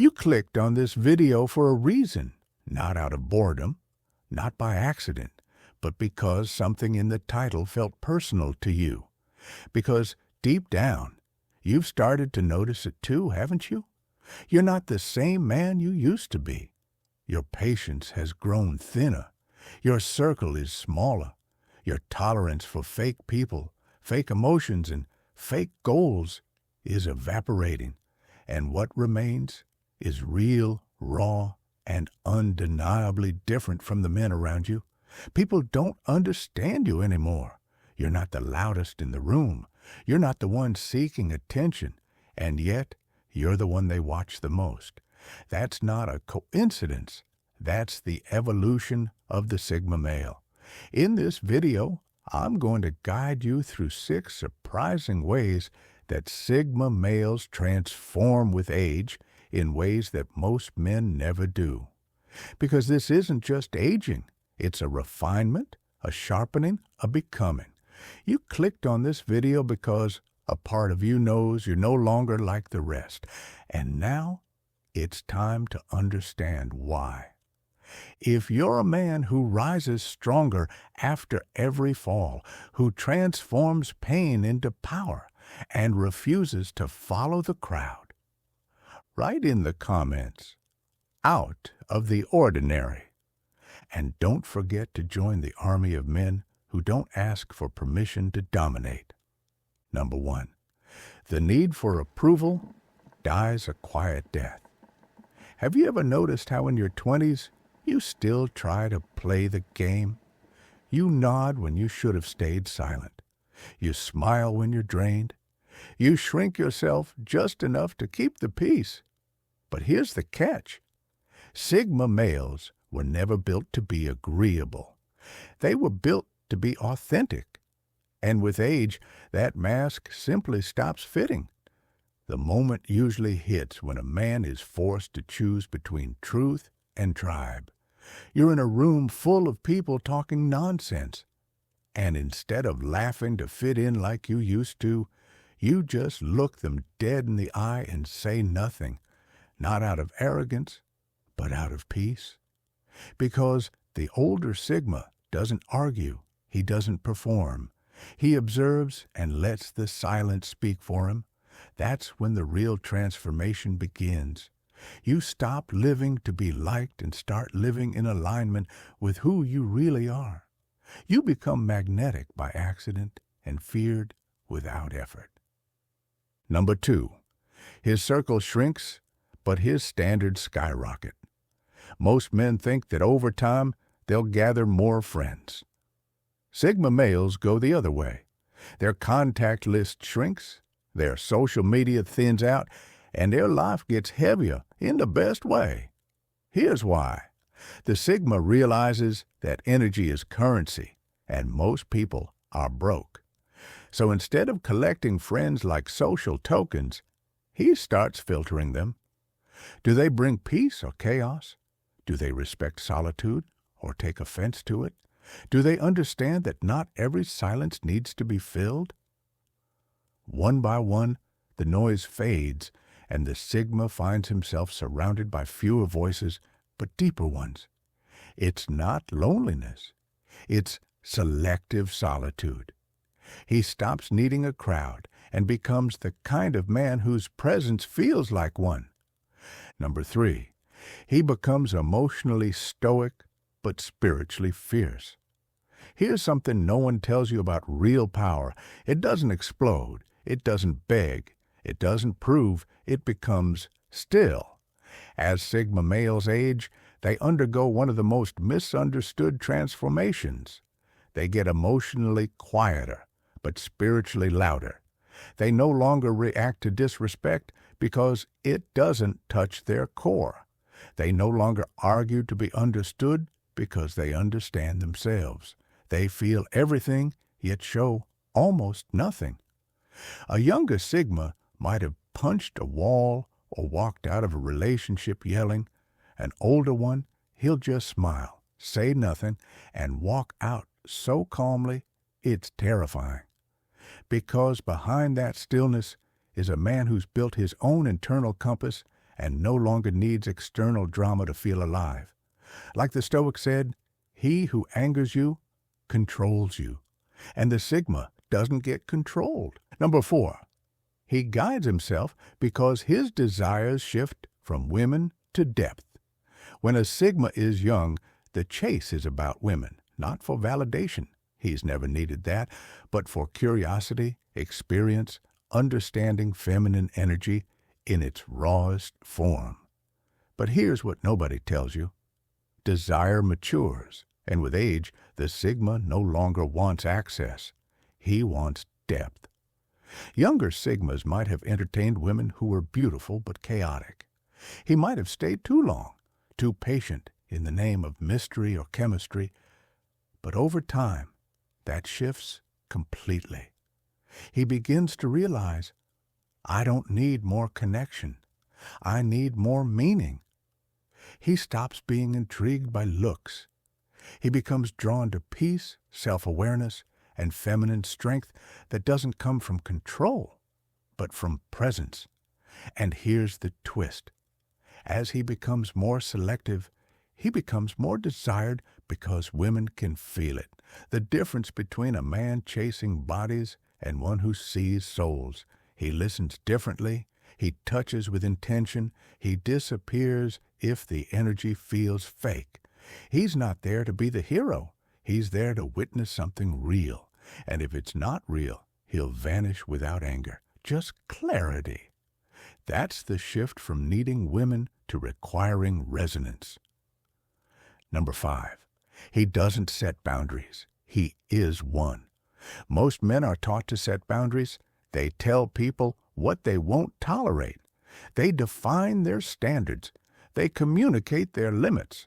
You clicked on this video for a reason, not out of boredom, not by accident, but because something in the title felt personal to you. Because deep down, you've started to notice it too, haven't you? You're not the same man you used to be. Your patience has grown thinner. Your circle is smaller. Your tolerance for fake people, fake emotions, and fake goals is evaporating. And what remains is real, raw, and undeniably different from the men around you. People don't understand you anymore. You're not the loudest in the room. You're not the one seeking attention. And yet, you're the one they watch the most. That's not a coincidence. That's the evolution of the Sigma male. In this video, I'm going to guide you through 6 surprising ways that Sigma males transform with age in ways that most men never do. Because this isn't just aging. It's a refinement, a sharpening, a becoming. You clicked on this video because a part of you knows you're no longer like the rest. And now, it's time to understand why. If you're a man who rises stronger after every fall, who transforms pain into power, and refuses to follow the crowd, write in the comments, "Out of the ordinary." And don't forget to join the army of men who don't ask for permission to dominate. Number 1, the need for approval dies a quiet death. Have you ever noticed how in your 20s you still try to play the game? You nod when you should have stayed silent. You smile when you're drained. You shrink yourself just enough to keep the peace. But here's the catch. Sigma males were never built to be agreeable. They were built to be authentic. And with age, that mask simply stops fitting. The moment usually hits when a man is forced to choose between truth and tribe. You're in a room full of people talking nonsense. And instead of laughing to fit in like you used to, you just look them dead in the eye and say nothing, not out of arrogance, but out of peace. Because the older Sigma doesn't argue, he doesn't perform. He observes and lets the silence speak for him. That's when the real transformation begins. You stop living to be liked and start living in alignment with who you really are. You become magnetic by accident and feared without effort. Number 2, his circle shrinks, but his standards skyrocket. Most men think that over time they'll gather more friends. Sigma males go the other way. Their contact list shrinks, their social media thins out, and their life gets heavier in the best way. Here's why. The Sigma realizes that energy is currency, and most people are broke. So instead of collecting friends like social tokens, he starts filtering them. Do they bring peace or chaos? Do they respect solitude or take offense to it? Do they understand that not every silence needs to be filled? One by one, the noise fades, and the Sigma finds himself surrounded by fewer voices, but deeper ones. It's not loneliness. It's selective solitude. He stops needing a crowd and becomes the kind of man whose presence feels like one. Number 3, he becomes emotionally stoic, but spiritually fierce. Here's something no one tells you about real power. It doesn't explode. It doesn't beg. It doesn't prove. It becomes still. As Sigma males age, they undergo one of the most misunderstood transformations. They get emotionally quieter, but spiritually louder. They no longer react to disrespect because it doesn't touch their core. They no longer argue to be understood because they understand themselves. They feel everything, yet show almost nothing. A younger Sigma might have punched a wall or walked out of a relationship yelling. An older one, he'll just smile, say nothing, and walk out so calmly it's terrifying. Because behind that stillness is a man who's built his own internal compass and no longer needs external drama to feel alive. Like the Stoics said, he who angers you controls you, and the Sigma doesn't get controlled. Number 4, he guides himself because his desires shift from women to depth. When a Sigma is young, the chase is about women, not for validation. He's never needed that, but for curiosity, experience, understanding feminine energy in its rawest form. But here's what nobody tells you. Desire matures, and with age, the Sigma no longer wants access. He wants depth. Younger Sigmas might have entertained women who were beautiful but chaotic. He might have stayed too long, too patient in the name of mystery or chemistry, but over time, that shifts completely. He begins to realize, I don't need more connection. I need more meaning. He stops being intrigued by looks. He becomes drawn to peace, self-awareness, and feminine strength that doesn't come from control, but from presence. And here's the twist. As he becomes more selective, he becomes more desired because women can feel it. The difference between a man chasing bodies and one who sees souls. He listens differently. He touches with intention. He disappears if the energy feels fake. He's not there to be the hero. He's there to witness something real. And if it's not real, he'll vanish without anger. Just clarity. That's the shift from needing women to requiring resonance. Number 5, he doesn't set boundaries. He is one. Most men are taught to set boundaries. They tell people what they won't tolerate. They define their standards. They communicate their limits.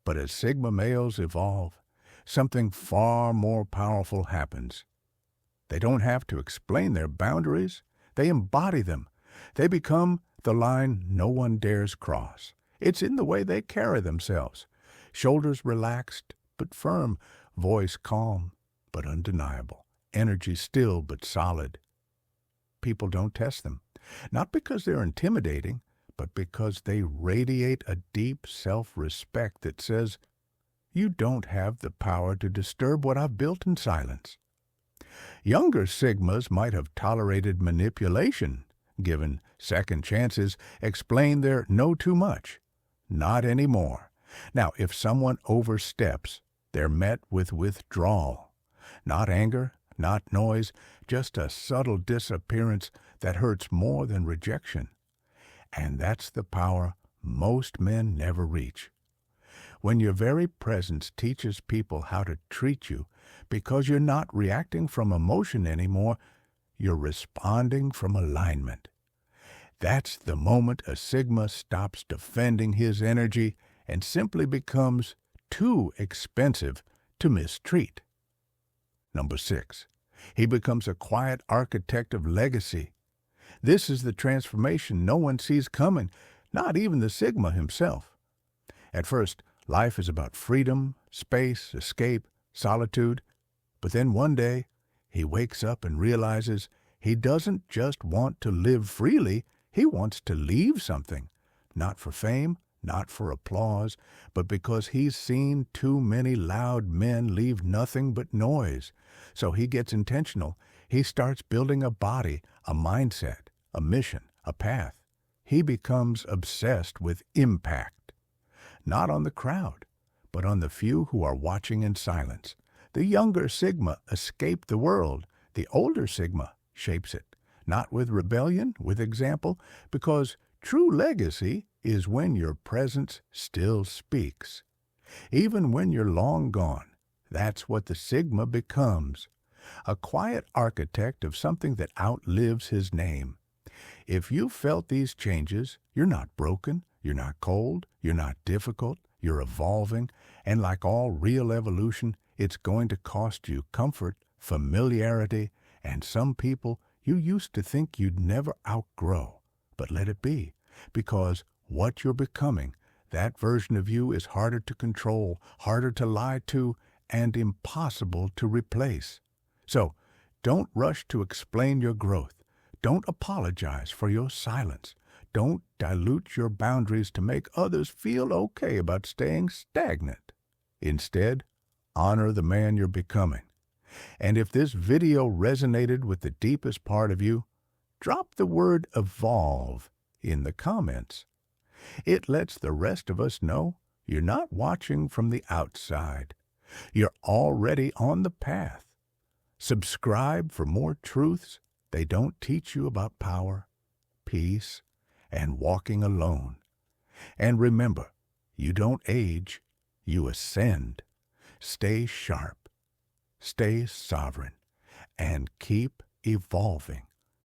But as Sigma males evolve, something far more powerful happens. They don't have to explain their boundaries. They embody them. They become the line no one dares cross. It's in the way they carry themselves. Shoulders relaxed but firm, voice calm but undeniable, energy still but solid. People don't test them, not because they're intimidating, but because they radiate a deep self-respect that says, you don't have the power to disturb what I've built in silence. Younger Sigmas might have tolerated manipulation, given second chances, explained their no too much. Not anymore. Now, if someone oversteps, they're met with withdrawal. Not anger, not noise, just a subtle disappearance that hurts more than rejection. And that's the power most men never reach. When your very presence teaches people how to treat you, because you're not reacting from emotion anymore, you're responding from alignment. That's the moment a Sigma stops defending his energy and simply becomes too expensive to mistreat. Number 6, he becomes a quiet architect of legacy. This is the transformation no one sees coming, not even the Sigma himself. At first, life is about freedom, space, escape, solitude. But then one day, he wakes up and realizes he doesn't just want to live freely, he wants to leave something. Not for fame, not for applause, but because he's seen too many loud men leave nothing but noise. So he gets intentional. He starts building a body, a mindset, a mission, a path. He becomes obsessed with impact. Not on the crowd, but on the few who are watching in silence. The younger Sigma escaped the world. The older Sigma shapes it. Not with rebellion, with example, because true legacy is when your presence still speaks. Even when you're long gone, that's what the Sigma becomes. A quiet architect of something that outlives his name. If you felt these changes, you're not broken, you're not cold, you're not difficult, you're evolving, and like all real evolution, it's going to cost you comfort, familiarity, and some people you used to think you'd never outgrow. But let it be, because what you're becoming, that version of you is harder to control, harder to lie to, and impossible to replace. So, don't rush to explain your growth. Don't apologize for your silence. Don't dilute your boundaries to make others feel okay about staying stagnant. Instead, honor the man you're becoming. And if this video resonated with the deepest part of you, drop the word evolve in the comments. It lets the rest of us know you're not watching from the outside. You're already on the path. Subscribe for more truths they don't teach you about power, peace, and walking alone. And remember, you don't age, you ascend. Stay sharp, stay sovereign, and keep evolving.